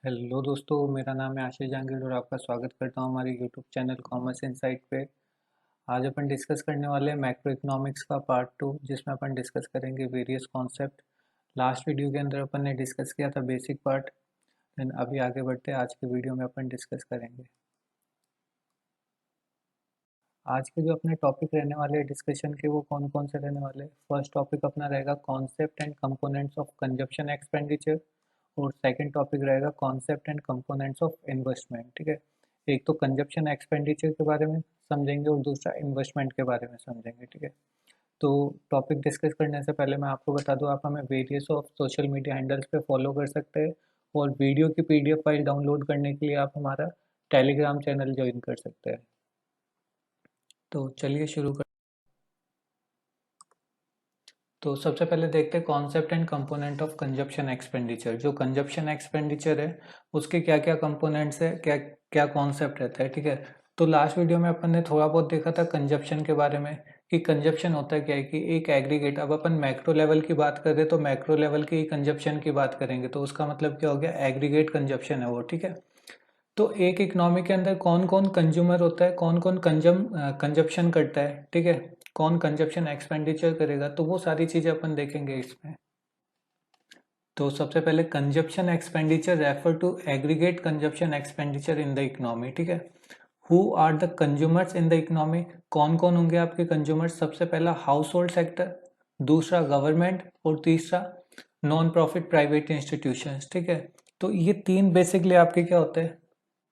Hello दोस्तों, मेरा नाम है आशीष जहांगीर और आपका स्वागत करता हूं हमारे यूट्यूब चैनल कॉमर्स इनसाइट पे। आज अपन डिस्कस करने वाले हैं मैक्रो इकोनॉमिक्स का पार्ट 2, जिसमें अपन डिस्कस करेंगे वेरियस कॉन्सेप्ट। लास्ट वीडियो के अंदर अपन ने डिस्कस किया था बेसिक पार्ट। देन अभी आगे बढ़ते हैं, आज के वीडियो में अपन डिस्कस करेंगे। आज के जो अपने टॉपिक रहने वाले हैं डिस्कशन के, वो कौन कौन से रहने वाले हैं। फर्स्ट टॉपिक अपना रहेगा concept and components of consumption expenditure, और सेकंड टॉपिक रहेगा concept and components of investment. ठीक है, एक तो कंजप्शन एक्सपेंडिचर के बारे में समझेंगे और दूसरा इन्वेस्टमेंट के बारे में समझेंगे। ठीक है, तो टॉपिक डिस्कस करने से पहले मैं आपको बता दूं, आप हमें various of social media handles पे फॉलो कर सकते हैं, और वीडियो की पीडीएफ फाइल डाउनलोड करने के लिए आप हमारा टेलीग्राम चैनल ज्वाइन कर सकते हैं। तो चलिए शुरू कर। तो सबसे पहले देखते हैं concept and component of consumption expenditure. जो कंजप्शन एक्सपेंडिचर है उसके क्या क्या कंपोनेंट्स है, क्या क्या कॉन्सेप्ट रहता है। ठीक है, तो लास्ट वीडियो में अपन ने थोड़ा बहुत देखा था कंजप्शन के बारे में, कि कंजप्शन होता है क्या है कि एक एग्रीगेट। अब अपन मैक्रो लेवल की बात कर रहे हैं तो मैक्रो लेवल की कंजप्शन की बात करेंगे, तो उसका मतलब क्या हो गया, एग्रीगेट कंजप्शन है वो। ठीक है, तो एक इकोनॉमी के अंदर कौन कौन कंज्यूमर होता है, कौन कौन कंजप्शन करता है, ठीक है, कौन कंजप्शन एक्सपेंडिचर करेगा, तो वो सारी चीजें अपन देखेंगे इसमें। तो सबसे पहले consumption expenditure refer to aggregate consumption expenditure in the economy. ठीक है, who are the consumers in the economy, कौन कौन होंगे आपके कंज्यूमर्स। सबसे पहला हाउस होल्ड सेक्टर, दूसरा गवर्नमेंट, और तीसरा नॉन प्रॉफिट प्राइवेट इंस्टीट्यूशंस। ठीक है, तो ये तीन बेसिकली आपके क्या होते हैं,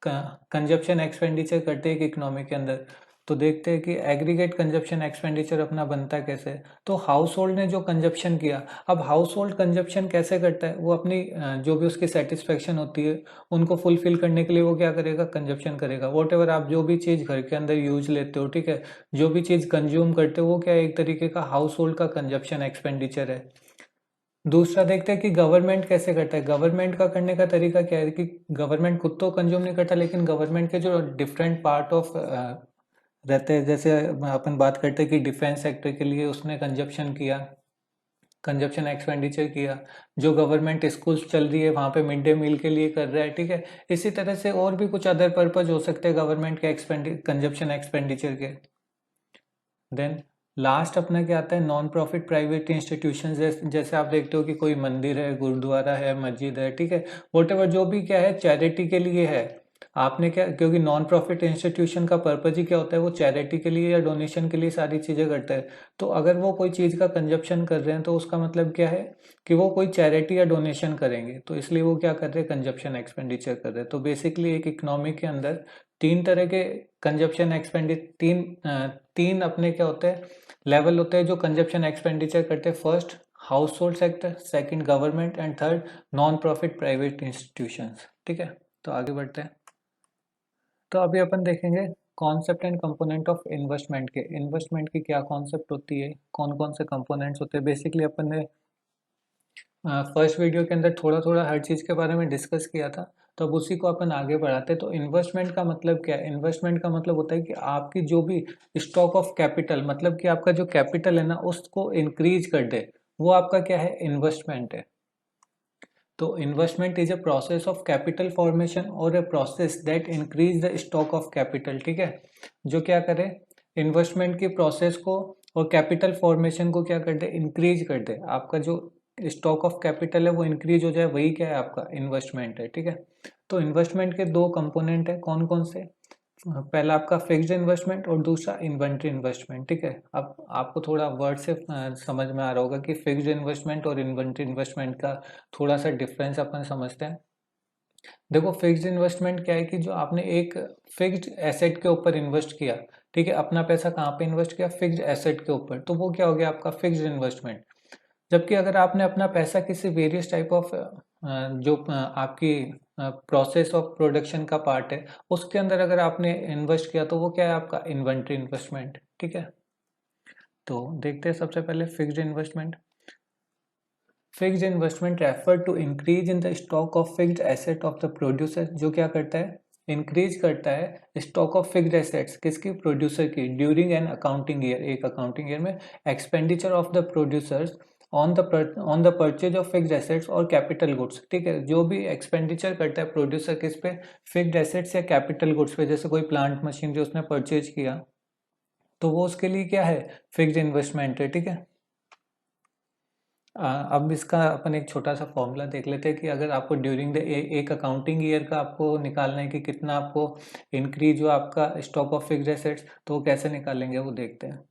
कंजप्शन एक्सपेंडिचर करते हैं एक इकोनॉमी के अंदर। तो देखते हैं कि एग्रीगेट कंजप्शन एक्सपेंडिचर अपना बनता कैसे। तो हाउस होल्ड ने जो कंजप्शन किया, अब हाउस होल्ड कंजप्शन कैसे करता है, वो अपनी जो भी उसकी सेटिस्फेक्शन होती है उनको फुलफिल करने के लिए वो क्या करेगा, कंजप्शन करेगा। वॉट एवर आप जो भी चीज़ घर के अंदर यूज लेते हो, ठीक है, जो भी चीज़ कंज्यूम करते हो, वो क्या एक तरीके का हाउस होल्ड का कंजप्शन एक्सपेंडिचर है। दूसरा देखते हैं कि गवर्नमेंट कैसे करता है। गवर्नमेंट का करने का तरीका क्या है कि गवर्नमेंट खुद तो कंज्यूम नहीं करता, लेकिन गवर्नमेंट के जो डिफरेंट पार्ट ऑफ रहते हैं, जैसे अपन बात करते हैं कि डिफेंस सेक्टर के लिए उसने कंजप्शन किया, कंजप्शन एक्सपेंडिचर किया। जो गवर्नमेंट स्कूल्स चल रही है वहाँ पे मिड डे मील के लिए कर रहा है। ठीक है, इसी तरह से और भी कुछ अदर पर्पज हो सकते हैं गवर्नमेंट के कंजप्शन एक्सपेंडिचर के। देन लास्ट अपना क्या आता है, नॉन प्रॉफिट प्राइवेट इंस्टीट्यूशन। जैसे आप देखते हो कि कोई मंदिर है, गुरुद्वारा है, मस्जिद है, ठीक है, वोटेवर जो भी क्या है चैरिटी के लिए है। आपने क्या, क्योंकि नॉन प्रॉफिट इंस्टीट्यूशन का पर्पज ही क्या होता है, वो चैरिटी के लिए या डोनेशन के लिए सारी चीजें करता है। तो अगर वो कोई चीज का कंजप्शन कर रहे हैं तो उसका मतलब क्या है कि वो कोई चैरिटी या डोनेशन करेंगे, तो इसलिए वो क्या कर रहे हैं, कंजप्शन एक्सपेंडिचर कर रहे हैं। तो बेसिकली एक इकोनॉमी के अंदर तीन तरह के कंजप्शन एक्सपेंडिचर, तीन अपने क्या होते हैं, लेवल होते हैं जो कंजप्शन एक्सपेंडिचर करते हैं। First house hold sector, second government, and third non profit private institutions. ठीक है, तो आगे बढ़ते हैं। तो अभी अपन देखेंगे concept and component of investment के। इन्वेस्टमेंट की क्या कॉन्सेप्ट होती है, कौन कौन से कंपोनेंट्स होते हैं। बेसिकली अपन ने फर्स्ट वीडियो के अंदर थोड़ा थोड़ा हर चीज़ के बारे में डिस्कस किया था, तो अब उसी को अपन आगे बढ़ाते। तो इन्वेस्टमेंट का मतलब क्या है, इन्वेस्टमेंट का मतलब होता है कि आपकी जो भी स्टॉक ऑफ कैपिटल, मतलब कि आपका जो कैपिटल है ना उसको इंक्रीज कर दे, वो आपका क्या है, इन्वेस्टमेंट है। तो investment is a process of capital formation और a process that increase the stock of capital. ठीक है, जो क्या करे, इन्वेस्टमेंट की प्रोसेस को और कैपिटल फॉर्मेशन को क्या कर दे, इंक्रीज कर दे। आपका जो स्टॉक ऑफ कैपिटल है वो इंक्रीज हो जाए, वही क्या है, आपका इन्वेस्टमेंट है। ठीक है, तो इन्वेस्टमेंट के दो कंपोनेंट है, कौन कौन से। पहला आपका फिक्स्ड इन्वेस्टमेंट और दूसरा इन्वेंट्री इन्वेस्टमेंट। ठीक है, अब आपको थोड़ा वर्ड से समझ में आ रहा होगा कि फिक्स्ड इन्वेस्टमेंट और इन्वेंट्री इन्वेस्टमेंट का थोड़ा सा डिफरेंस अपन समझते हैं। देखो, फिक्स्ड इन्वेस्टमेंट क्या है कि जो आपने एक फिक्स्ड एसेट के ऊपर इन्वेस्ट किया, ठीक है, अपना पैसा कहाँ पे इन्वेस्ट किया, फिक्स्ड एसेट के ऊपर, तो वो क्या हो गया आपका फिक्स्ड इन्वेस्टमेंट। जबकि अगर आपने अपना पैसा किसी वेरियस टाइप ऑफ जो आपकी प्रोसेस ऑफ प्रोडक्शन का पार्ट है उसके अंदर अगर आपने इन्वेस्ट किया, तो वो क्या है, आपका इन्वेंट्री इन्वेस्टमेंट। ठीक है, तो देखते हैं सबसे पहले fixed investment. Fixed investment refer to increase in the stock of fixed asset of the producer. जो क्या करता है, इंक्रीज करता है स्टॉक ऑफ फिक्स्ड एसेट्स किसकी, प्रोड्यूसर की, ड्यूरिंग एन अकाउंटिंग ईयर, एक अकाउंटिंग ईयर में, expenditure of the producers on the purchase of fixed assets और कैपिटल गुड्स। ठीक है, जो भी एक्सपेंडिचर करता है प्रोड्यूसर किस पे, फिक्स्ड एसेट्स या कैपिटल गुड्स पे, जैसे कोई प्लांट मशीनरी उसने परचेज किया तो वो उसके लिए क्या है, फिक्स्ड इन्वेस्टमेंट है। ठीक है, अब इसका अपन एक छोटा सा फॉर्मूला देख लेते हैं कि अगर आपको ड्यूरिंग द एक अकाउंटिंग ईयर का आपको निकालना है कि कितना आपको इंक्रीज हुआ आपका स्टॉक ऑफ फिक्स्ड एसेट्स, तो वो कैसे निकालेंगे वो देखते हैं।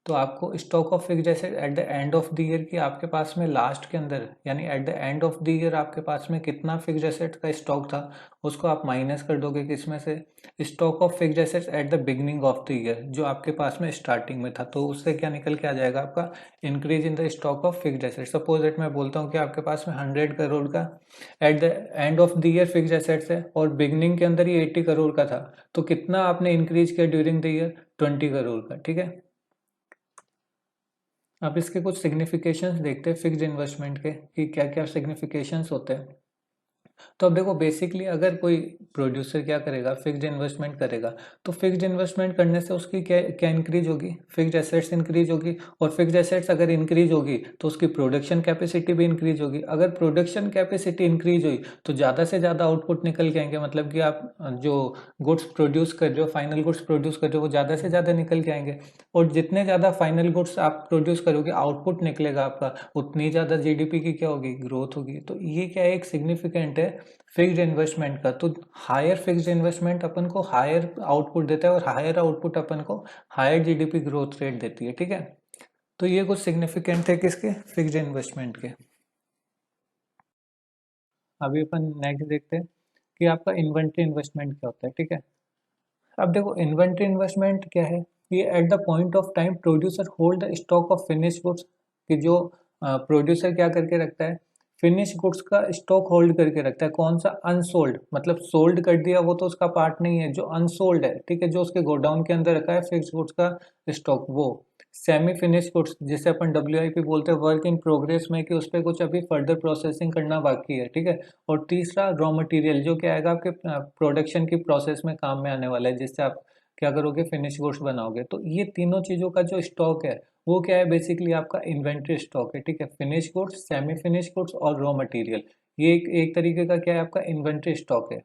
तो आपको stock of fixed asset at the end of the year की आपके पास में लास्ट के अंदर, यानी at the end of the year आपके पास में कितना फिक्स्ड एसेट का स्टॉक था, उसको आप माइनस कर दोगे किसमें से, stock of fixed assets eight the beginning of the year, जो आपके पास में स्टार्टिंग में था। तो उससे क्या निकल के आ जाएगा आपका, increase in the stock of fixed asset. Suppose it मैं बोलता हूँ कि आपके पास में 100 करोड़ का at the end of the year fixed assets है और बिगनिंग के अंदर ही 80 करोड़ का था, तो कितना आपने इंक्रीज किया ड्यूरिंग द ईयर, 20 करोड़ का। ठीक है, अब इसके कुछ सिग्निफिकेशंस देखते हैं फिक्स्ड इन्वेस्टमेंट के कि क्या क्या सिग्निफिकेशंस होते हैं। तो अब देखो बेसिकली अगर कोई प्रोड्यूसर क्या करेगा, फिक्स्ड इन्वेस्टमेंट करेगा, तो फिक्स्ड इन्वेस्टमेंट करने से उसकी क्या क्या इंक्रीज होगी, फिक्स्ड एसेट्स इंक्रीज होगी, और फिक्स्ड एसेट्स अगर इंक्रीज होगी तो उसकी प्रोडक्शन कैपेसिटी भी इंक्रीज होगी। अगर प्रोडक्शन कैपेसिटी इंक्रीज हुई तो ज़्यादा से ज़्यादा आउटपुट निकल के आएंगे, मतलब कि आप जो गुड्स प्रोड्यूस कर रहे हो, फाइनल गुड्स प्रोड्यूस कर रहे हो, वो ज़्यादा से ज़्यादा निकल के आएंगे। और जितने ज़्यादा फाइनल गुड्स आप प्रोड्यूस करोगे, आउटपुट निकलेगा आपका, उतनी ज़्यादा जीडीपी की क्या होगी, ग्रोथ होगी। तो ये क्या एक सिग्निफिकेंट है फिक्स्ड इन्वेस्टमेंट का। तो हायर फिक्स्ड इन्वेस्टमेंट अपन को हायर आउटपुट देता है और हायर आउटपुट अपन को हायर जीडीपी ग्रोथ रेट देती है। ठीक है, तो ये कुछ सिग्निफिकेंट है किसके, फिक्स्ड इन्वेस्टमेंट के। अभी अपन नेक्स्ट देखते हैं कि आपका इन्वेंट्री इन्वेस्टमेंट क्या होता है। ठीक है, अब देखो इन्वेंट्री इन्वेस्टमेंट क्या है, ये at the point of time producer hold the stock of finish goods, कि जो प्रोड्यूसर क्या करके रखता है, फिनिश गुड्स का स्टॉक होल्ड करके रखता है। कौन सा, अनसोल्ड, मतलब सोल्ड कर दिया वो तो उसका पार्ट नहीं है, जो अनसोल्ड है, ठीक है, जो उसके गोडाउन के अंदर रखा है फिक्स गुड्स का स्टॉक, वो सेमी फिनिश गुड्स जिसे अपन WIP बोलते हैं, वर्क इन प्रोग्रेस में, कि उस पर कुछ अभी फर्दर प्रोसेसिंग करना बाकी है। ठीक है, और तीसरा रॉ मटेरियल, जो क्या आएगा आपके प्रोडक्शन की प्रोसेस में काम में आने वाला है, जिससे आप क्या करोगे, फिनिश गुड्स बनाओगे। तो ये तीनों चीजों का जो स्टॉक है वो क्या है, बेसिकली आपका इन्वेंट्री स्टॉक है। ठीक है, finish goods, semi finish goods और रॉ मटेरियल, ये एक तरीके का क्या है, आपका इन्वेंट्री स्टॉक है।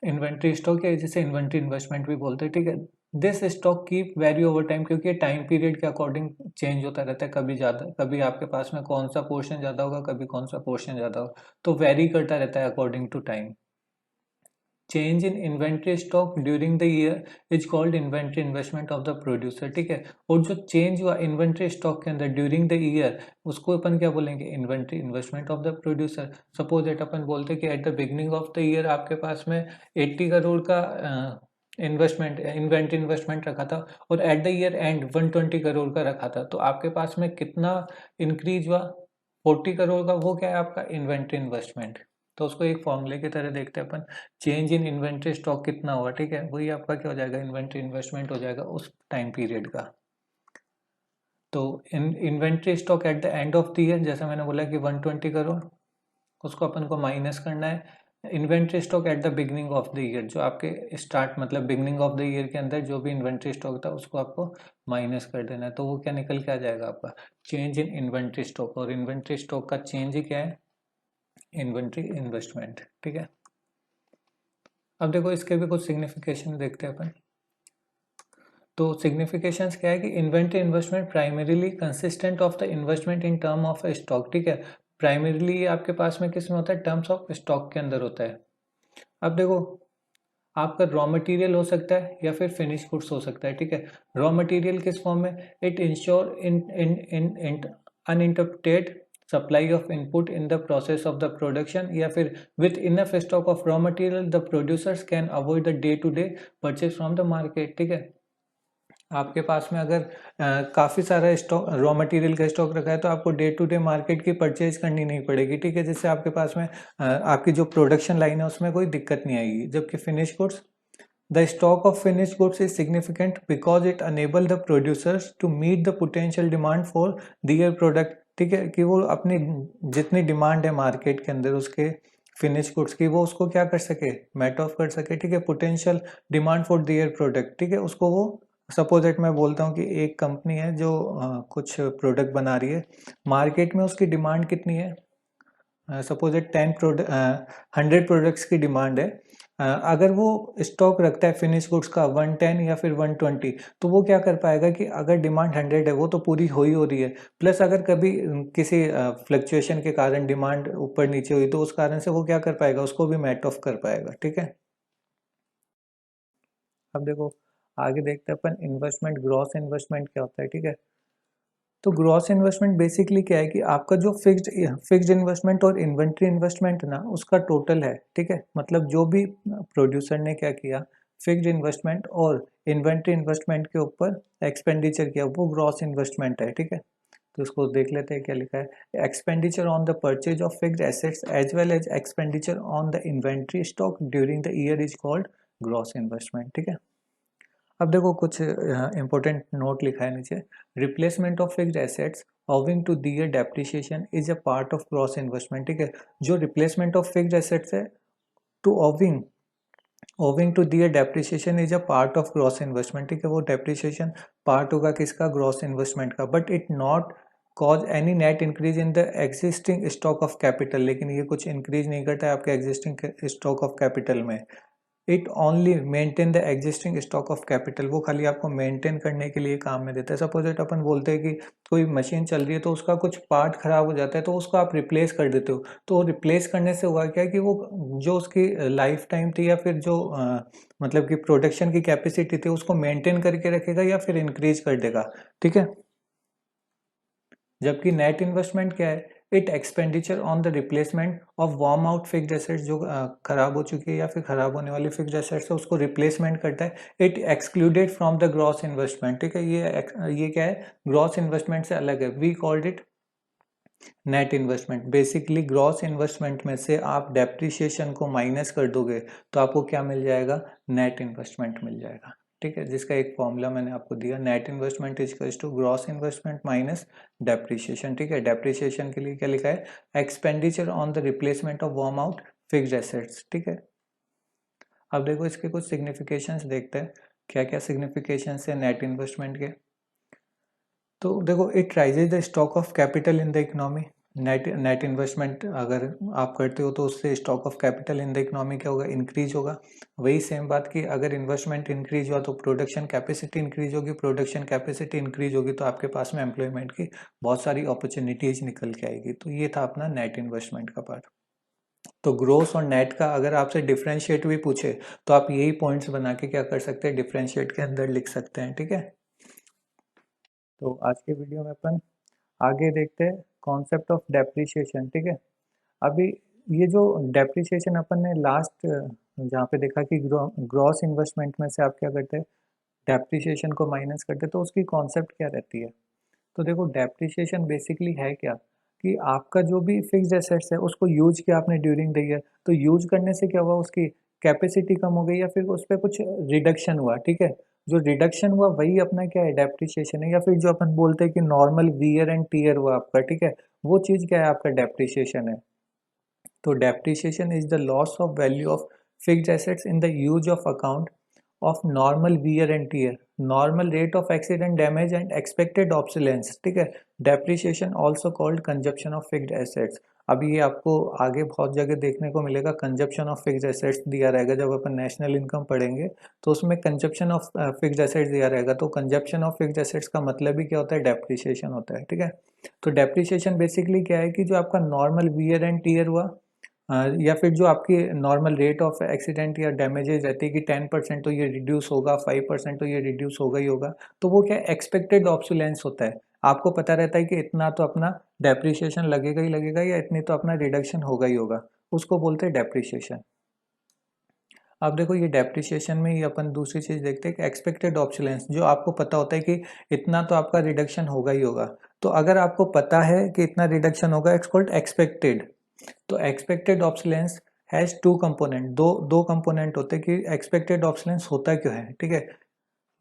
इन्वेंट्री स्टॉक है जिसे इन्वेंट्री इन्वेस्टमेंट भी बोलते हैं। ठीक है, this stock keep vary over time, क्योंकि टाइम पीरियड के अकॉर्डिंग चेंज होता रहता है, कभी ज़्यादा, कभी आपके पास में कौन सा पोर्शन ज़्यादा होगा, कभी कौन सा पोर्शन ज़्यादा होगा, तो वेरी करता रहता है according to time. Change in inventory stock during the year is called inventory investment of the producer. ठीक है, और जो चेंज हुआ इन्वेंट्री स्टॉक के अंदर ड्यूरिंग द ईयर, उसको अपन क्या बोलेंगे, inventory investment of the producer. Suppose at अपन बोलते हैं कि at the beginning of the year आपके पास में 80 करोड़ का इन्वेस्टमेंट, इन्वेंट्री इन्वेस्टमेंट रखा था, और at the year and 120 crore का रखा था, तो आपके पास में कितना इंक्रीज हुआ, 40 करोड़ का, वो क्या है आपका इन्वेंट्री इन्वेस्टमेंट। तो उसको एक फॉर्मूले की तरह देखते हैं अपन, चेंज इन इन्वेंट्री स्टॉक कितना हुआ, ठीक है, वही आपका क्या हो जाएगा, इन्वेंट्री इन्वेस्टमेंट हो जाएगा उस टाइम पीरियड का। तो inventory stock at the end of the year, जैसा मैंने बोला कि 120 करोड़, उसको अपन को माइनस करना है inventory stock at the beginning of the year, जो आपके स्टार्ट मतलब बिगनिंग ऑफ द ईयर के अंदर जो भी इन्वेंट्री स्टॉक था उसको आपको माइनस कर देना है। तो वो क्या निकल के आ जाएगा आपका, चेंज इन इन्वेंट्री स्टॉक, और इन्वेंट्री स्टॉक का चेंज ही क्या है, इन्वेंट्री इन्वेस्टमेंट। ठीक है, अब देखो इसके भी कुछ सिग्निफिकेशन देखते हैं अपन। तो सिग्निफिकेशंस क्या है कि inventory investment primarily consistent of the investment in term of stock. ठीक है, प्राइमरीली आपके पास में किस में होता है, टर्म्स ऑफ स्टॉक के अंदर होता है। अब देखो आपका रॉ मटेरियल हो सकता है या फिर फिनिश गुड्स हो सकता है। ठीक है, रॉ मटेरियल किस फॉर्म में, it ensure in uninterrupted supply of input in the process of the production, या फिर with enough stock of raw material the producers can avoid the day to day purchase from the market. ठीक है, आपके पास में अगर काफ़ी सारा स्टॉक, रॉ मटेरियल का स्टॉक रखा है, तो आपको डे टू डे मार्केट की परचेज करनी नहीं पड़ेगी। ठीक है, जिससे आपके पास में आपकी जो प्रोडक्शन लाइन है उसमें कोई दिक्कत नहीं आएगी। जबकि finish goods, the stock of finish goods is significant because it enable the producers to meet the potential demand for their product. ठीक है, कि वो अपनी जितनी डिमांड है मार्केट के अंदर उसके फिनिश गुड्स की, वो उसको क्या कर सके, मेट ऑफ कर सके। ठीक है, potential demand for their product, ठीक है, उसको वो सपोज मैं बोलता हूँ कि एक कंपनी है जो कुछ प्रोडक्ट बना रही है, मार्केट में उसकी डिमांड कितनी है, सपोज 100 प्रोडक्ट्स की डिमांड है। अगर वो स्टॉक रखता है फिनिश गुड्स का 110 या फिर 120, तो वो क्या कर पाएगा कि अगर डिमांड 100 है वो तो पूरी हो रही है, प्लस अगर कभी किसी फ्लक्चुएशन के कारण डिमांड ऊपर नीचे हुई तो उस कारण से वो क्या कर पाएगा, उसको भी मेट ऑफ कर पाएगा। ठीक है, अब देखो आगे देखते हैं अपन इन्वेस्टमेंट, ग्रॉस इन्वेस्टमेंट क्या होता है। ठीक है, तो ग्रॉस इन्वेस्टमेंट बेसिकली क्या है कि आपका जो फिक्स्ड इन्वेस्टमेंट और इन्वेंट्री इन्वेस्टमेंट ना उसका टोटल है। ठीक है, मतलब जो भी प्रोड्यूसर ने क्या किया, फिक्स्ड इन्वेस्टमेंट और इन्वेंट्री इन्वेस्टमेंट के ऊपर एक्सपेंडिचर किया, वो ग्रॉस इन्वेस्टमेंट है। ठीक है, तो उसको देख लेते हैं क्या लिखा है। Expenditure on the purchase of fixed assets as well as expenditure on the inventory stock during the year is called gross investment. ठीक है, अब देखो कुछ इंपॉर्टेंट नोट लिखा है नीचे। Replacement of fixed assets owing to their depreciation is a part of gross investment. ठीक है, जो रिप्लेसमेंट ऑफ फिक्स्ड एसेट्स है to owing to their depreciation is a part of gross investment. ठीक है, वो डेप्रिसिएशन पार्ट होगा किसका, gross investment का, but it not cause any net increase in the existing stock of capital. लेकिन ये कुछ इंक्रीज नहीं करता है आपके एग्जिस्टिंग स्टॉक ऑफ कैपिटल में। It only maintain the existing stock of capital, वो खाली आपको मेंटेन करने के लिए काम में देता है। सपोज इट अपन बोलते हैं कि कोई मशीन चल रही है तो उसका कुछ पार्ट खराब हो जाता है तो उसको आप रिप्लेस कर देते हो, तो रिप्लेस करने से हुआ क्या कि वो जो उसकी लाइफ टाइम थी या फिर जो मतलब कि प्रोडक्शन की कैपेसिटी थी उसको मेंटेन करके रखेगा या फिर इंक्रीज कर देगा। ठीक है, जबकि नेट इन्वेस्टमेंट क्या है, it expenditure on the replacement of worn out fixed assets, जो खराब हो चुकी है या फिर खराब होने वाली फिक्स्ड एसेट्स है उसको रिप्लेसमेंट करता है। It excluded from the gross investment. ठीक है, ये क्या है, ग्रॉस इन्वेस्टमेंट से अलग है। We called it net investment. Basically gross investment में से आप डेप्रिसिएशन को माइनस कर दोगे तो आपको क्या मिल जाएगा, नेट इन्वेस्टमेंट मिल जाएगा। ठीक है, जिसका एक फॉर्मूला मैंने आपको दिया, net investment is to gross investment minus depreciation. ठीक है, डेप्रिसिएशन के लिए क्या लिखा है, expenditure on the replacement of worn out fixed assets. ठीक है, अब देखो इसके कुछ सिग्निफिकेशंस देखते हैं, क्या क्या सिग्निफिकेशंस है नेट इन्वेस्टमेंट के। तो देखो, it rises the stock of capital in the economy. Net investment अगर आप करते हो तो उससे stock of capital in the economy क्या होगा, इंक्रीज होगा। वही सेम बात की अगर इन्वेस्टमेंट इंक्रीज हुआ तो प्रोडक्शन कैपेसिटी इंक्रीज होगी, प्रोडक्शन कैपेसिटी इंक्रीज होगी तो आपके पास में एम्प्लॉयमेंट की बहुत सारी अपॉर्चुनिटीज निकल के आएगी। तो ये था अपना नेट इन्वेस्टमेंट का पार्ट। तो ग्रोस और नेट का अगर आपसे डिफ्रेंशिएट भी पूछे तो आप यही पॉइंट्स बना के क्या कर सकते हैं, डिफ्रेंशिएट के अंदर लिख सकते हैं। ठीक है, तो आज के वीडियो में अपन आगे देखते हैं कॉन्सेप्ट ऑफ डेप्रिसिएशन। ठीक है, अभी ये जो डेप्रिसिएशन अपन ने लास्ट जहाँ पे देखा कि ग्रॉस इन्वेस्टमेंट में से आप क्या करते हैं, डेप्रिसिएशन को माइनस करते हैं, तो उसकी कॉन्सेप्ट क्या रहती है। तो देखो डेप्रिसिएशन बेसिकली है क्या, कि आपका जो भी फिक्स्ड एसेट्स है उसको यूज किया आपने ड्यूरिंग द ईयर, तो यूज करने से क्या हुआ, उसकी कैपेसिटी कम हो गई या फिर उस पर कुछ रिडक्शन हुआ। ठीक है, जो रिडक्शन हुआ वही अपना क्या है, डेप्रिसिएशन है। या फिर जो अपन बोलते हैं कि नॉर्मल वियर एंड टीयर हुआ आपका, ठीक है, वो चीज़ क्या है, आपका डेप्रिसिएशन है। तो depreciation is the loss of value of fixed assets in the use of account of normal wear and tear, normal rate of accident damage and expected obsolescence। ठीक है, depreciation also called consumption of fixed assets। अभी ये आपको आगे बहुत जगह देखने को मिलेगा, कंजप्शन ऑफ फिक्स्ड एसेट्स दिया रहेगा। जब अपन नेशनल इनकम पढ़ेंगे तो उसमें कंजप्शन ऑफ फिक्स्ड एसेट्स दिया रहेगा। तो कंजप्शन ऑफ फिक्स्ड एसेट्स का मतलब ही क्या होता है, डेप्रिसिएशन होता है। ठीक है, तो डेप्रिसिएशन बेसिकली क्या है कि जो आपका नॉर्मल वियर एंड टीयर हुआ, या फिर जो आपकी नॉर्मल रेट ऑफ एक्सीडेंट या डैमेजेस रहती है कि 10% तो ये रिड्यूस होगा, 5% तो ये रिड्यूस होगा ही होगा, तो वो क्या एक्सपेक्टेड ऑब्सोलेंस होता है। आपको पता रहता है कि इतना तो अपना डेप्रिसिएशन लगेगा ही लगेगा या इतनी तो अपना रिडक्शन होगा ही होगा, उसको बोलते हैं डेप्रिसिएशन। अब देखो ये डेप्रिसिएशन में ही अपन दूसरी चीज देखते हैं कि एक्सपेक्टेड ऑब्सोलेंस, जो आपको पता होता है कि इतना तो आपका रिडक्शन होगा ही होगा। तो अगर आपको पता है कि इतना रिडक्शन होगा, इट्स कॉल्ड एक्सपेक्टेड। तो expected obsolescence has to component, दो दो कंपोनेंट होते हैं कि एक्सपेक्टेड ऑब्सोलेंस होता क्यों है। ठीक है,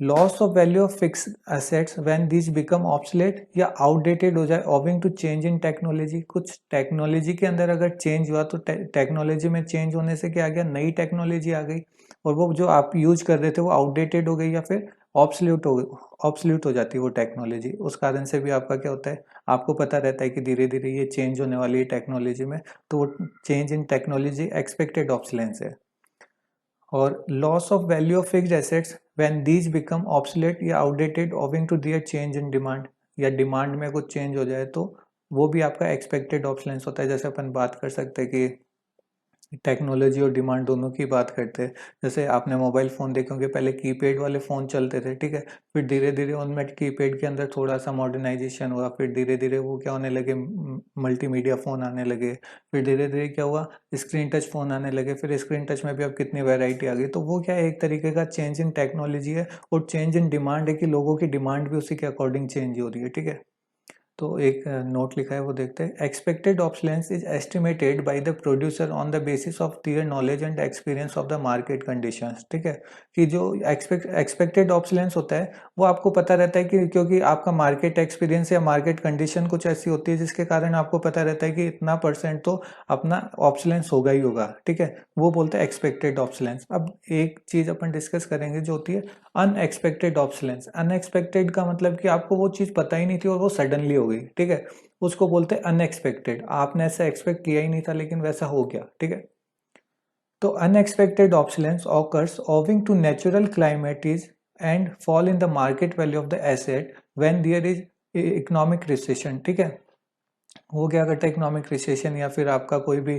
loss of value of fix assets when this become obsolete या आउटडेटेड हो जाए owing to change in technology. कुछ टेक्नोलॉजी के अंदर अगर चेंज हुआ तो टेक्नोलॉजी में चेंज होने से क्या आ गया, नई टेक्नोलॉजी आ गई और वो जो आप यूज कर रहे थे वो आउटडेटेड हो गई या फिर ऑब्सल्यूट हो जाती है वो टेक्नोलॉजी। उस कारण से भी आपका क्या होता है, आपको पता रहता है कि धीरे धीरे ये चेंज होने वाली है टेक्नोलॉजी में, तो वो change in technology expected obsolescence है। और loss of value of fixed assets when these become obsolete या outdated owing to their change in demand, या डिमांड में कुछ चेंज हो जाए तो वो भी आपका एक्सपेक्टेड ऑब्सोलेंस होता है। जैसे अपन बात कर सकते हैं कि टेक्नोलॉजी और डिमांड दोनों की बात करते हैं। जैसे आपने मोबाइल फ़ोन देखे होंगे, पहले कीपैड वाले फ़ोन चलते थे, ठीक है। फिर धीरे धीरे उनमें कीपैड के अंदर थोड़ा सा मॉडर्नाइजेशन हुआ, फिर धीरे धीरे वो क्या होने लगे, मल्टीमीडिया फ़ोन आने लगे। फिर धीरे धीरे क्या हुआ, स्क्रीन टच फ़ोन आने लगे। फिर स्क्रीन टच में भी अब कितनी वैरायटी आ गई। तो वो क्या है, एक तरीके का चेंज इन टेक्नोलॉजी है। और चेंज इन डिमांड है कि लोगों की डिमांड भी उसी के अकॉर्डिंग चेंज हो रही है, ठीक है। तो एक नोट लिखा है, वो देखते हैं। Expected obsolescence is estimated by the producer on the basis of their knowledge and experience of the market conditions, ठीक है। कि जो एक्सपेक्टेड ऑब्सोलेंस होता है वो आपको पता रहता है कि क्योंकि आपका मार्केट एक्सपीरियंस या मार्केट कंडीशन कुछ ऐसी होती है जिसके कारण आपको पता रहता है कि इतना परसेंट तो अपना ऑब्सोलेंस होगा ही होगा, ठीक है। वो बोलते हैं एक्सपेक्टेड ऑब्सोलेंस। अब एक चीज अपन डिस्कस करेंगे जो होती है अनएक्सपेक्टेड ऑब्सोलेंस। अनएक्सपेक्टेड का मतलब कि आपको वो चीज पता ही नहीं थी और वो सडनली हो गई, ठीक है। उसको बोलते हैं अनएक्सपेक्टेड। आपने ऐसा एक्सपेक्ट किया ही नहीं था लेकिन वैसा हो गया, ठीक है। तो unexpected obsolescence occurs owing to natural calamities and fall in the market value of the asset when there is economic recession, ठीक है। वो क्या करता है, इकोनॉमिक रिसेशन या फिर आपका कोई भी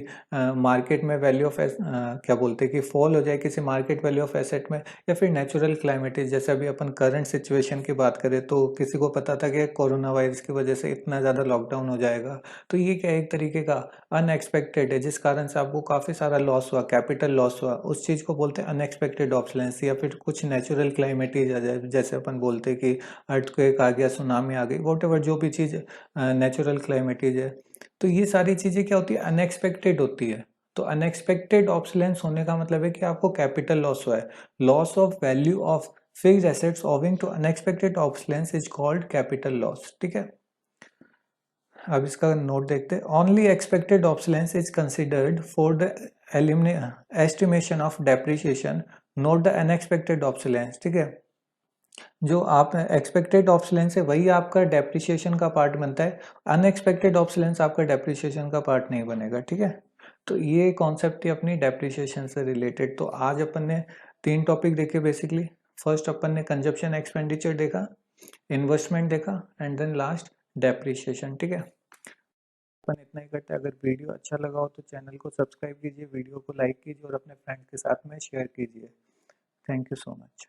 मार्केट में वैल्यू ऑफ क्या बोलते हैं कि फॉल हो जाए किसी मार्केट वैल्यू ऑफ एसेट में, या फिर नेचुरल क्लाइमेटीज। जैसे अभी अपन करंट सिचुएशन की बात करें तो किसी को पता था कि कोरोना वायरस की वजह से इतना ज़्यादा लॉकडाउन हो जाएगा। तो ये क्या एक तरीके का अनएक्सपेक्टेड है जिस कारण से आपको काफ़ी सारा लॉस हुआ, कैपिटल लॉस हुआ। उस चीज़ को बोलते हैं अनएक्सपेक्टेड ऑब्सोलेंस। या फिर कुछ नेचुरल क्लाइमेटीज आ जाए, जैसे अपन बोलते हैं कि अर्थक्वेक आ गया, सुनामी आ गई, वॉट एवर जो भी चीज़ नेचुरल क्लाइमेटीज है। तो ये सारी चीजें क्या होती है, अनएक्सपेक्टेड होती है। तो अनएक्सपेक्टेड ऑब्सोलेंस होने का मतलब है कि आपको कैपिटल लॉस हुआ है। Loss of value of fixed assets owing to unexpected obsolescence is called capital loss, ठीक है। अब इसका नोट देखते हैं। Only expected obsolescence is considered for the estimation of depreciation, note the unexpected obsolescence, ठीक है। जो आप एक्सपेक्टेड ऑब्सोलेंस है वही आपका डेप्रिसिएशन का पार्ट बनता है। अनएक्सपेक्टेड ऑब्सोलेंस आपका डेप्रिसिएशन का पार्ट नहीं बनेगा, ठीक है। तो ये कॉन्सेप्ट थी अपनी डेप्रिसिएशन से रिलेटेड। तो आज अपन ने 3 टॉपिक देखे बेसिकली। फर्स्ट अपन ने कंजप्शन एक्सपेंडिचर देखा, इन्वेस्टमेंट देखा, एंड देन लास्ट डेप्रिसिएशन, ठीक है। अपन इतना ही करते हैं। अगर वीडियो अच्छा लगा हो तो चैनल को सब्सक्राइब कीजिए, वीडियो को लाइक कीजिए और अपने फ्रेंड के साथ में शेयर कीजिए। Thank you so much.